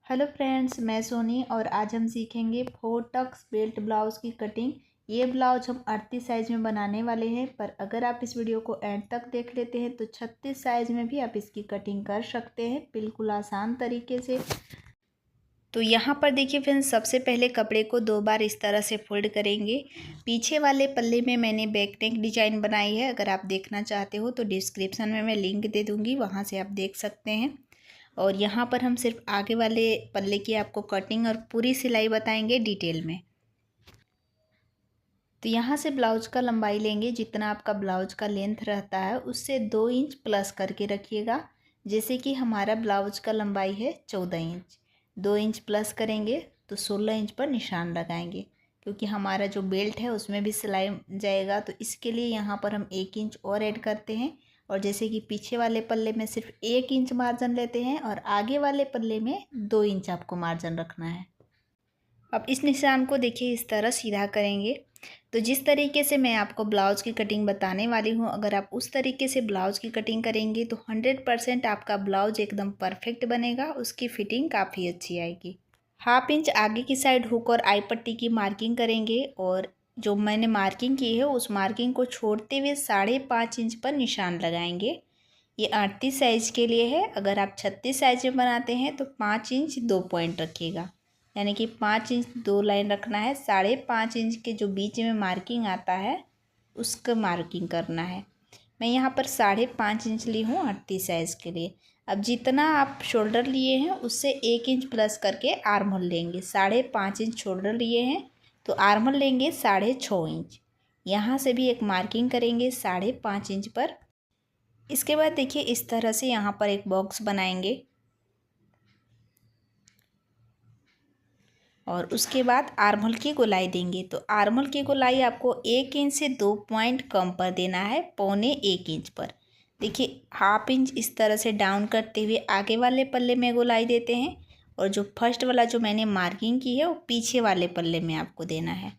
Hello friends, मैं सोनी और आज हम सीखेंगे 4 टक्स बेल्ट ब्लाउज़ की कटिंग। ये ब्लाउज हम 38 साइज़ में बनाने वाले हैं, पर अगर आप इस वीडियो को एंड तक देख लेते हैं तो 36 साइज़ में भी आप इसकी कटिंग कर सकते हैं, बिल्कुल आसान तरीके से। तो यहाँ पर देखिए फ्रेंड्स, सबसे पहले कपड़े को 2 बार इस तरह से फोल्ड करेंगे। पीछे वाले पल्ले में मैंने बैक नेक डिजाइन बनाई है, अगर आप देखना चाहते हो तो डिस्क्रिप्शन में मैं लिंक दे दूँगी, वहाँ से आप देख सकते हैं। और यहाँ पर हम सिर्फ आगे वाले पल्ले की आपको कटिंग और पूरी सिलाई बताएंगे डिटेल में। तो यहाँ से ब्लाउज का लंबाई लेंगे, जितना आपका ब्लाउज का लेंथ रहता है उससे 2 इंच प्लस करके रखिएगा। जैसे कि हमारा ब्लाउज का लंबाई है 14 इंच, 2 इंच प्लस करेंगे तो 16 इंच पर निशान लगाएंगे, क्योंकि हमारा जो बेल्ट है उसमें भी सिलाई जाएगा। तो इसके लिए यहाँ पर हम 1 इंच और ऐड करते हैं। और जैसे कि पीछे वाले पल्ले में सिर्फ 1 इंच मार्जिन लेते हैं और आगे वाले पल्ले में 2 इंच आपको मार्जिन रखना है। अब इस निशान को देखिए इस तरह सीधा करेंगे। तो जिस तरीके से मैं आपको ब्लाउज़ की कटिंग बताने वाली हूँ, अगर आप उस तरीके से ब्लाउज़ की कटिंग करेंगे तो 100% आपका ब्लाउज एकदम परफेक्ट बनेगा, उसकी फिटिंग काफ़ी अच्छी आएगी। 1/2 इंच आगे की साइड हुक और आई पट्टी की मार्किंग करेंगे और जो मैंने मार्किंग की है उस मार्किंग को छोड़ते हुए 5.5 इंच पर निशान लगाएंगे। ये 38 साइज़ के लिए है, अगर आप 36 साइज़ में बनाते हैं तो 5 इंच 2 पॉइंट रखिएगा, यानी कि 5 इंच 2 लाइन रखना है। 5.5 इंच के जो बीच में मार्किंग आता है उसका मार्किंग करना है। मैं यहाँ पर 5.5 इंच ली हूँ 38 साइज़ के लिए। अब जितना आप शोल्डर लिए हैं उससे 1 इंच प्लस करके आर्म होल लेंगे। 5.5 इंच शोल्डर लिए हैं तो आर्म होल लेंगे 6.5 इंच। यहाँ से भी एक मार्किंग करेंगे 5.5 इंच पर। इसके बाद देखिए इस तरह से यहाँ पर एक बॉक्स बनाएंगे और उसके बाद आर्म होल की गोलाई देंगे। तो आर्म होल की गोलाई आपको 1 इंच से 2 पॉइंट कम पर देना है, 1.25 इंच पर। देखिए 1/2 इंच इस तरह से डाउन करते हुए आगे वाले पल्ले में गोलाई देते हैं और जो फर्स्ट वाला जो मैंने मार्किंग की है वो पीछे वाले पल्ले में आपको देना है।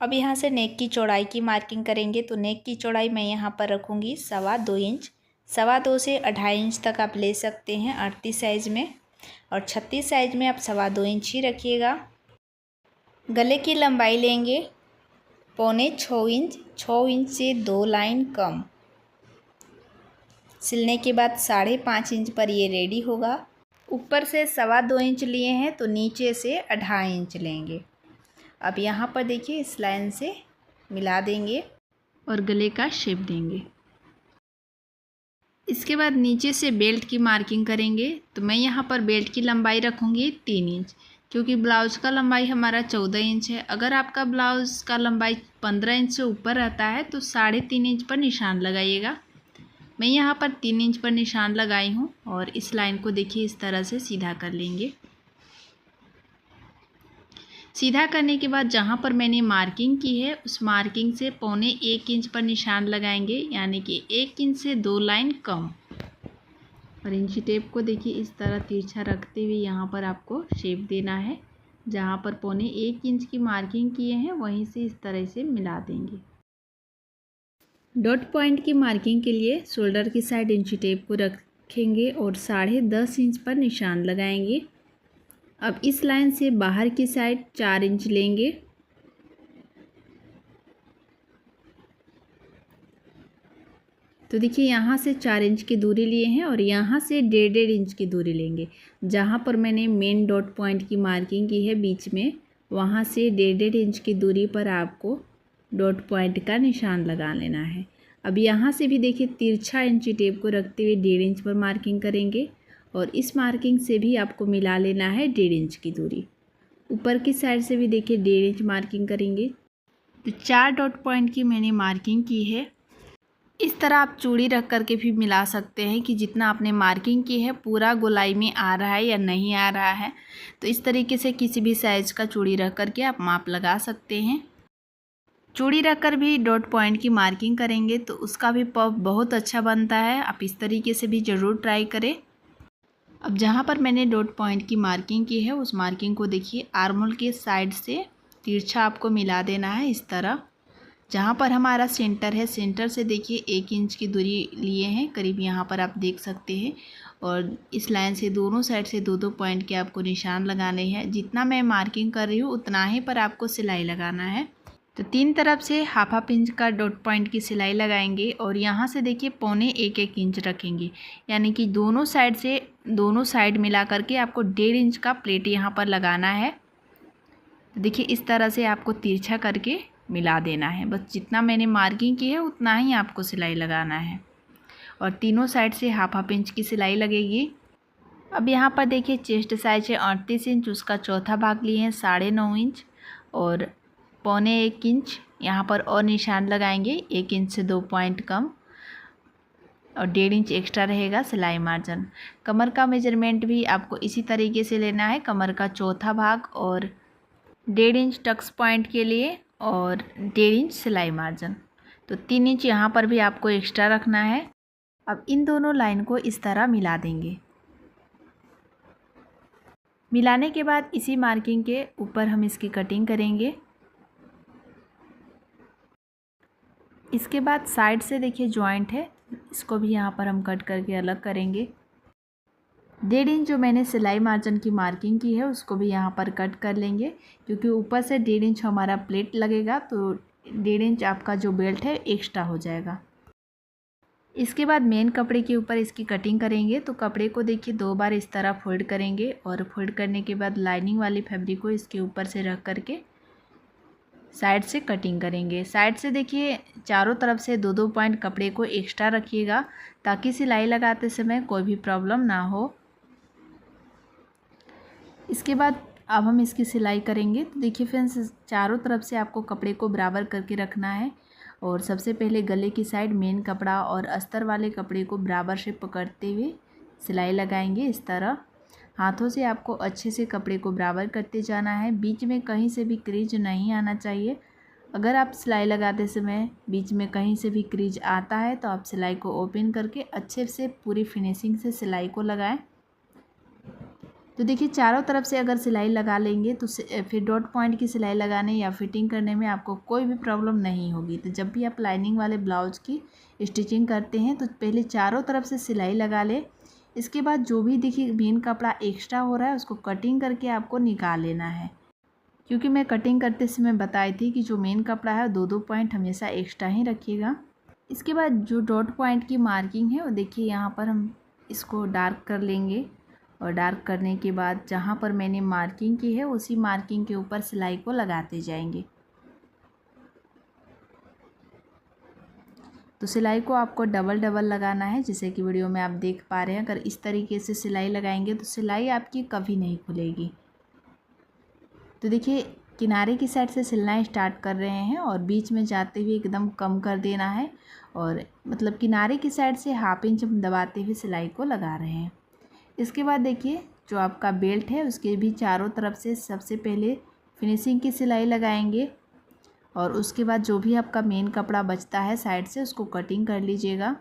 अब यहाँ से नेक की चौड़ाई की मार्किंग करेंगे। तो नेक की चौड़ाई मैं यहाँ पर रखूँगी 2.25 इंच। 2.25 से 2.5 इंच तक आप ले सकते हैं 38 साइज़ में, और 36 साइज़ में आप 2.25 इंच ही रखिएगा। गले की लंबाई लेंगे 6.25 इंच, 6 इंच से 2 लाइन कम। सिलने के बाद 5.5 इंच पर ये रेडी होगा। ऊपर से 2.25 इंच लिए हैं तो नीचे से 2.5 इंच लेंगे। अब यहाँ पर देखिए इस लाइन से मिला देंगे और गले का शेप देंगे। इसके बाद नीचे से बेल्ट की मार्किंग करेंगे। तो मैं यहाँ पर बेल्ट की लंबाई रखूँगी 3 इंच, क्योंकि ब्लाउज़ का लंबाई हमारा 14 इंच है। अगर आपका ब्लाउज़ का लंबाई 15 इंच से ऊपर रहता है तो 3.5 इंच पर निशान लगाइएगा। मैं यहाँ पर 3 इंच पर निशान लगाई हूँ और इस लाइन को देखिए इस तरह से सीधा कर लेंगे। सीधा करने के बाद जहाँ पर मैंने मार्किंग की है उस मार्किंग से 1.25 इंच पर निशान लगाएंगे, यानी कि 1 इंच से 2 लाइन कम। और इंची टेप को देखिए इस तरह तिरछा रखते हुए यहाँ पर आपको शेप देना है। जहाँ पर 1.25 इंच की मार्किंग किए हैं वहीं से इस तरह से मिला देंगे। डॉट पॉइंट की मार्किंग के लिए शोल्डर की साइड इंची टेप को रखेंगे और 10.5 इंच पर निशान लगाएंगे। अब इस लाइन से बाहर की साइड 4 इंच लेंगे। तो देखिए यहाँ से 4 इंच की दूरी लिए हैं और यहाँ से 1.5 इंच की दूरी लेंगे। जहाँ पर मैंने मेन डॉट पॉइंट की मार्किंग की है बीच में, वहाँ से 1.5 इंच की दूरी पर आपको डॉट पॉइंट का निशान लगा लेना है। अब यहाँ से भी देखिए तिरछा इंची टेप को रखते हुए 1.5 इंच पर मार्किंग करेंगे और इस मार्किंग से भी आपको मिला लेना है 1.5 इंच की दूरी। ऊपर की साइड से भी देखिए 1.5 इंच मार्किंग करेंगे। तो 4 डॉट पॉइंट की मैंने मार्किंग की है। इस तरह आप चूड़ी रख करके भी मिला सकते हैं कि जितना आपने मार्किंग की है पूरा गोलाई में आ रहा है या नहीं आ रहा है। तो इस तरीके से किसी भी साइज़ का चूड़ी रख करके आप माप लगा सकते हैं। चूड़ी रखकर भी डॉट पॉइंट की मार्किंग करेंगे तो उसका भी पफ बहुत अच्छा बनता है। आप इस तरीके से भी ज़रूर ट्राई करें। अब जहाँ पर मैंने डॉट पॉइंट की मार्किंग की है उस मार्किंग को देखिए आर्म होल के साइड से तिरछा आपको मिला देना है इस तरह। जहाँ पर हमारा सेंटर है, सेंटर से देखिए 1 इंच की दूरी लिए हैं करीब, यहाँ पर आप देख सकते हैं। और इस लाइन से दोनों साइड से 2-2 पॉइंट के आपको निशान लगाने हैं। जितना मैं मार्किंग कर रही हूँ उतना ही पर आपको सिलाई लगाना है। तो 3 तरफ से हाफ इंच का डॉट पॉइंट की सिलाई लगाएंगे और यहाँ से देखिए 1.25 इंच रखेंगे, यानी कि दोनों साइड मिला करके आपको 1.5 इंच का प्लेट यहाँ पर लगाना है। तो देखिए इस तरह से आपको तिरछा करके मिला देना है। बस जितना मैंने मार्किंग की है उतना ही आपको सिलाई लगाना है और तीनों साइड से हाफ इंच की सिलाई लगेगी। अब यहाँ पर देखिए चेस्ट साइज है 38 इंच, उसका चौथा भाग लिए हैं 9.5 इंच और 1.25 इंच यहाँ पर और निशान लगाएंगे, 1 इंच से 2 पॉइंट कम और 1.5 इंच एक्स्ट्रा रहेगा सिलाई मार्जिन। कमर का मेजरमेंट भी आपको इसी तरीके से लेना है, कमर का चौथा भाग और 1.5 इंच टक्स पॉइंट के लिए और 1.5 इंच सिलाई मार्जिन। तो 3 इंच यहाँ पर भी आपको एक्स्ट्रा रखना है। अब इन दोनों लाइन को इस तरह मिला देंगे। मिलाने के बाद इसी मार्किंग के ऊपर हम इसकी कटिंग करेंगे। इसके बाद साइड से देखिए जॉइंट है, इसको भी यहाँ पर हम कट करके अलग करेंगे। 1.5 इंच जो मैंने सिलाई मार्जिन की मार्किंग की है उसको भी यहाँ पर कट कर लेंगे, क्योंकि ऊपर से 1.5 इंच हमारा प्लेट लगेगा तो 1.5 इंच आपका जो बेल्ट है एक्स्ट्रा हो जाएगा। इसके बाद मेन कपड़े के ऊपर इसकी कटिंग करेंगे। तो कपड़े को देखिए 2 बार इस तरह फोल्ड करेंगे और फोल्ड करने के बाद लाइनिंग वाली फैब्रिक को इसके ऊपर से रख करके साइड से कटिंग करेंगे। साइड से देखिए चारों तरफ से 2-2 पॉइंट कपड़े को एक्स्ट्रा रखिएगा ताकि सिलाई लगाते समय कोई भी प्रॉब्लम ना हो। इसके बाद अब हम इसकी सिलाई करेंगे। तो देखिए फ्रेंड्स, चारों तरफ से आपको कपड़े को बराबर करके रखना है और सबसे पहले गले की साइड मेन कपड़ा और अस्तर वाले कपड़े को बराबर से पकड़ते हुए सिलाई लगाएंगे। इस तरह हाथों से आपको अच्छे से कपड़े को बराबर करते जाना है। बीच में कहीं से भी क्रीज नहीं आना चाहिए। अगर आप सिलाई लगाते समय बीच में कहीं से भी क्रीज आता है तो आप सिलाई को ओपन करके अच्छे से पूरी फिनिशिंग से सिलाई को लगाएं। तो देखिए चारों तरफ से अगर सिलाई लगा लेंगे तो फिर डॉट पॉइंट की सिलाई लगाने या फिटिंग करने में आपको कोई भी प्रॉब्लम नहीं होगी। तो जब भी आप लाइनिंग वाले ब्लाउज की स्टिचिंग करते हैं तो पहले चारों तरफ से सिलाई लगा ले। इसके बाद जो भी देखिए मेन कपड़ा एक्स्ट्रा हो रहा है उसको कटिंग करके आपको निकाल लेना है, क्योंकि मैं कटिंग करते समय बताई थी कि जो मेन कपड़ा है 2-2 पॉइंट हमेशा एक्स्ट्रा ही रखिएगा। इसके बाद जो डॉट पॉइंट की मार्किंग है वो देखिए यहाँ पर हम इसको डार्क कर लेंगे और डार्क करने के बाद जहाँ पर मैंने मार्किंग की है उसी मार्किंग के ऊपर सिलाई को लगाते जाएंगे। तो सिलाई को आपको डबल लगाना है, जैसे कि वीडियो में आप देख पा रहे हैं। अगर इस तरीके से सिलाई लगाएंगे तो सिलाई आपकी कभी नहीं खुलेगी। तो देखिए किनारे की साइड से सिलना स्टार्ट कर रहे हैं और बीच में जाते हुए एकदम कम कर देना है और मतलब किनारे की साइड से हाफ इंच हम दबाते हुए सिलाई को लगा रहे हैं। इसके बाद देखिए जो आपका बेल्ट है उसके भी चारों तरफ से सबसे पहले फिनिशिंग की सिलाई लगाएंगे और उसके बाद जो भी आपका मेन कपड़ा बचता है साइड से उसको कटिंग कर लीजिएगा।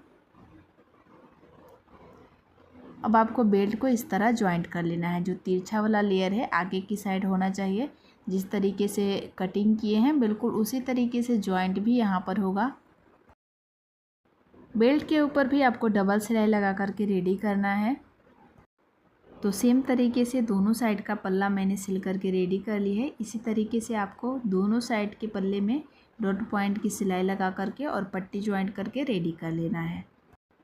अब आपको बेल्ट को इस तरह जॉइंट कर लेना है। जो तिरछा वाला लेयर है आगे की साइड होना चाहिए। जिस तरीके से कटिंग किए हैं बिल्कुल उसी तरीके से जॉइंट भी यहाँ पर होगा। बेल्ट के ऊपर भी आपको डबल सिलाई लगा करके रेडी करना है। तो सेम तरीके से दोनों साइड का पल्ला मैंने सिल करके रेडी कर ली है। इसी तरीके से आपको दोनों साइड के पल्ले में डॉट पॉइंट की सिलाई लगा करके और पट्टी जॉइंट करके रेडी कर लेना है।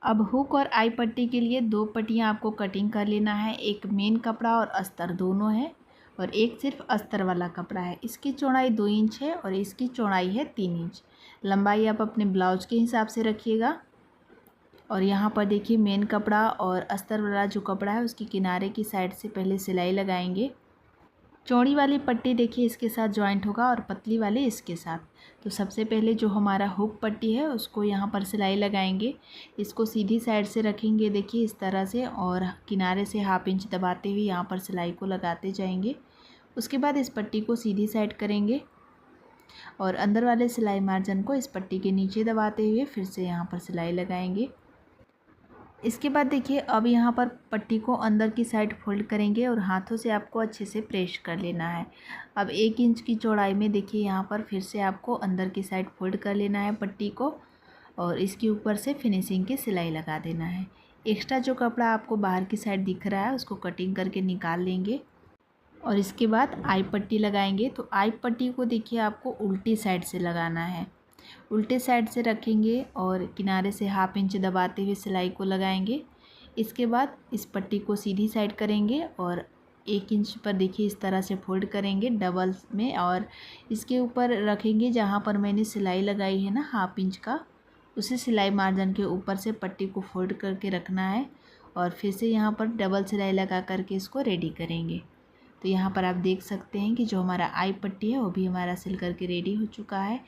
अब हुक और आई पट्टी के लिए 2 पट्टियाँ आपको कटिंग कर लेना है। एक मेन कपड़ा और अस्तर दोनों है और एक सिर्फ अस्तर वाला कपड़ा है। इसकी चौड़ाई 2 इंच है और इसकी चौड़ाई है 3 इंच। लंबाई आप अपने ब्लाउज के हिसाब से रखिएगा। और यहाँ पर देखिए मेन कपड़ा और अस्तर वाला जो कपड़ा है उसकी किनारे की साइड से पहले सिलाई लगाएंगे। चौड़ी वाली पट्टी देखिए इसके साथ जॉइंट होगा और पतली वाली इसके साथ। तो सबसे पहले जो हमारा हुक पट्टी है उसको यहाँ पर सिलाई लगाएंगे। इसको सीधी साइड से रखेंगे देखिए इस तरह से और किनारे से हाफ इंच दबाते हुए यहाँ पर सिलाई को लगाते जाएंगे। उसके बाद इस पट्टी को सीधी साइड करेंगे और अंदर वाले सिलाई मार्जिन को इस पट्टी के नीचे दबाते हुए फिर से यहाँ पर सिलाई लगाएंगे। इसके बाद देखिए अब यहाँ पर पट्टी को अंदर की साइड फोल्ड करेंगे और हाथों से आपको अच्छे से प्रेस कर लेना है। अब 1 इंच की चौड़ाई में देखिए यहाँ पर फिर से आपको अंदर की साइड फोल्ड कर लेना है पट्टी को और इसके ऊपर से फिनिशिंग की सिलाई लगा देना है। एक्स्ट्रा जो कपड़ा आपको बाहर की साइड दिख रहा है उसको कटिंग करके निकाल लेंगे और इसके बाद आई पट्टी लगाएंगे। तो आई पट्टी को देखिए आपको उल्टी साइड से लगाना है, उल्टे साइड से रखेंगे और किनारे से 1/2 इंच दबाते हुए सिलाई को लगाएंगे। इसके बाद इस पट्टी को सीधी साइड करेंगे और 1 इंच पर देखिए इस तरह से फोल्ड करेंगे डबल में और इसके ऊपर रखेंगे जहाँ पर मैंने सिलाई लगाई है ना 1/2 इंच का, उसी सिलाई मार्जिन के ऊपर से पट्टी को फोल्ड करके रखना है और फिर से यहाँ पर डबल सिलाई लगा करके इसको रेडी करेंगे। तो यहाँ पर आप देख सकते हैं कि जो हमारा आई पट्टी है वो भी हमारा सिल करके रेडी हो चुका है।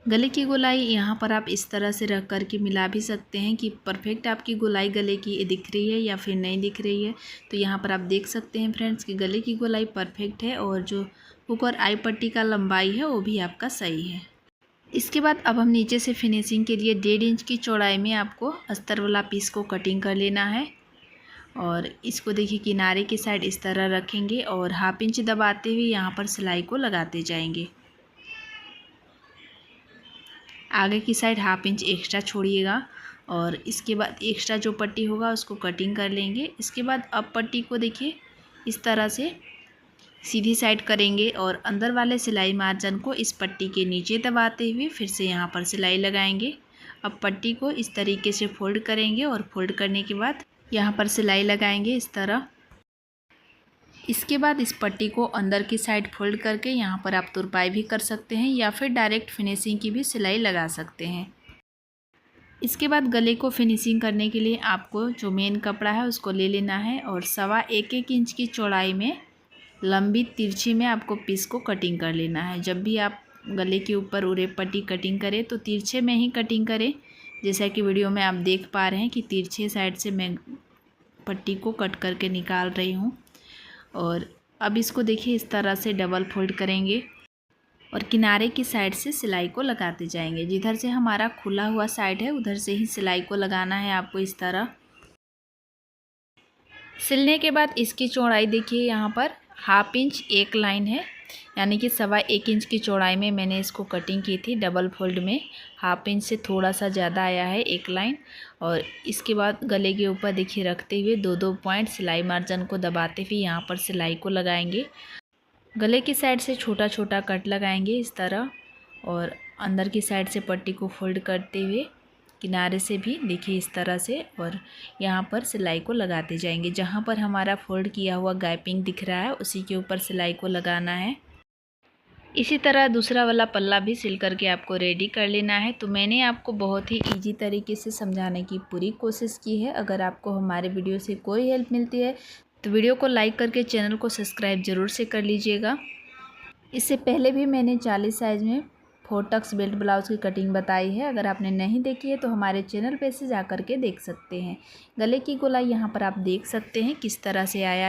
गले की गोलाई यहाँ पर आप इस तरह से रख कर के मिला भी सकते हैं कि परफेक्ट आपकी गोलाई गले की दिख रही है या फिर नहीं दिख रही है। तो यहाँ पर आप देख सकते हैं फ्रेंड्स कि गले की गोलाई परफेक्ट है और जो हुक और आई पट्टी का लंबाई है वो भी आपका सही है। इसके बाद अब हम नीचे से फिनिशिंग के लिए 1.5 इंच की चौड़ाई में आपको अस्तर वाला पीस को कटिंग कर लेना है और इसको देखिए किनारे की साइड इस तरह रखेंगे और 1/2 इंच दबाते हुए यहाँ पर सिलाई को लगाते जाएंगे। आगे की साइड 1/2 इंच एक्स्ट्रा छोड़िएगा और इसके बाद एक्स्ट्रा जो पट्टी होगा उसको कटिंग कर लेंगे। इसके बाद अब पट्टी को देखिए इस तरह से सीधी साइड करेंगे और अंदर वाले सिलाई मार्जिन को इस पट्टी के नीचे दबाते हुए फिर से यहाँ पर सिलाई लगाएंगे। अब पट्टी को इस तरीके से फोल्ड करेंगे और फोल्ड करने के बाद यहाँ पर सिलाई लगाएंगे इस तरह। इसके बाद इस पट्टी को अंदर की साइड फोल्ड करके यहाँ पर आप तुरपाई भी कर सकते हैं या फिर डायरेक्ट फिनिशिंग की भी सिलाई लगा सकते हैं। इसके बाद गले को फिनिशिंग करने के लिए आपको जो मेन कपड़ा है उसको ले लेना है और 1.25 इंच की चौड़ाई में लंबी तिरछी में आपको पीस को कटिंग कर लेना है। जब भी आप गले के ऊपर उरे पट्टी कटिंग करें तो तिरछे में ही कटिंग करें। जैसा कि वीडियो में आप देख पा रहे हैं कि तिरछे साइड से मैं पट्टी को कट करके निकाल रही हूँ। और अब इसको देखिए इस तरह से डबल फोल्ड करेंगे और किनारे की साइड से सिलाई को लगाते जाएंगे। जिधर से हमारा खुला हुआ साइड है उधर से ही सिलाई को लगाना है आपको इस तरह। सिलने के बाद इसकी चौड़ाई देखिए यहाँ पर 1/2 इंच एक लाइन है, यानी कि 1.25 इंच की चौड़ाई में मैंने इसको कटिंग की थी डबल फोल्ड में। 1/2 इंच से थोड़ा सा ज़्यादा आया है एक लाइन। और इसके बाद गले के ऊपर देखिए रखते हुए 2-2 पॉइंट सिलाई मार्जिन को दबाते हुए यहाँ पर सिलाई को लगाएंगे। गले की साइड से छोटा छोटा कट लगाएंगे इस तरह और अंदर की साइड से पट्टी को फोल्ड करते हुए किनारे से भी देखिए इस तरह से और यहाँ पर सिलाई को लगाते जाएंगे। जहाँ पर हमारा फोल्ड किया हुआ गैपिंग दिख रहा है उसी के ऊपर सिलाई को लगाना है। इसी तरह दूसरा वाला पल्ला भी सिल करके आपको रेडी कर लेना है। तो मैंने आपको बहुत ही इजी तरीके से समझाने की पूरी कोशिश की है। अगर आपको हमारे वीडियो से कोई हेल्प मिलती है तो वीडियो को लाइक करके चैनल को सब्सक्राइब ज़रूर से कर लीजिएगा। इससे पहले भी मैंने 40 साइज़ में 4 टक्स बेल्ट ब्लाउज़ की कटिंग बताई है। अगर आपने नहीं देखी है तो हमारे चैनल पे से जा कर के देख सकते हैं। गले की गोलाई यहाँ पर आप देख सकते हैं किस तरह से आया है।